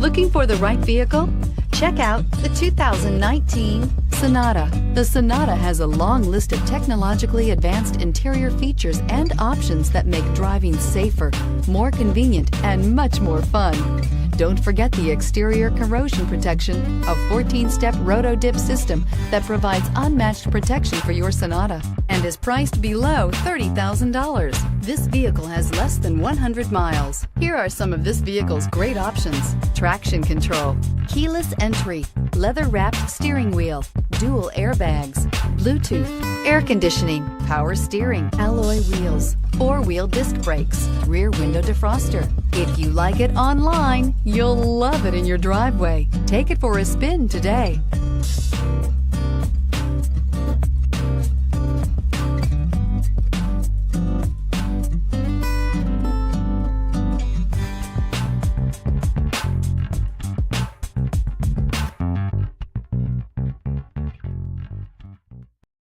Looking for the right vehicle? Check out the 2019 Sonata. The Sonata has a long list of technologically advanced interior features and options that make driving safer, more convenient, and much more fun. Don't forget the exterior corrosion protection, a 14-step roto-dip system that provides unmatched protection for your Sonata and is priced below $30,000. This vehicle has less than 100 miles. Here are some of this vehicle's great options: traction control, keyless entry, leather-wrapped steering wheel, dual airbags, Bluetooth, air conditioning, power steering, alloy wheels, four-wheel disc brakes, rear window defroster. If you like it online, you'll love it in your driveway. Take it for a spin today.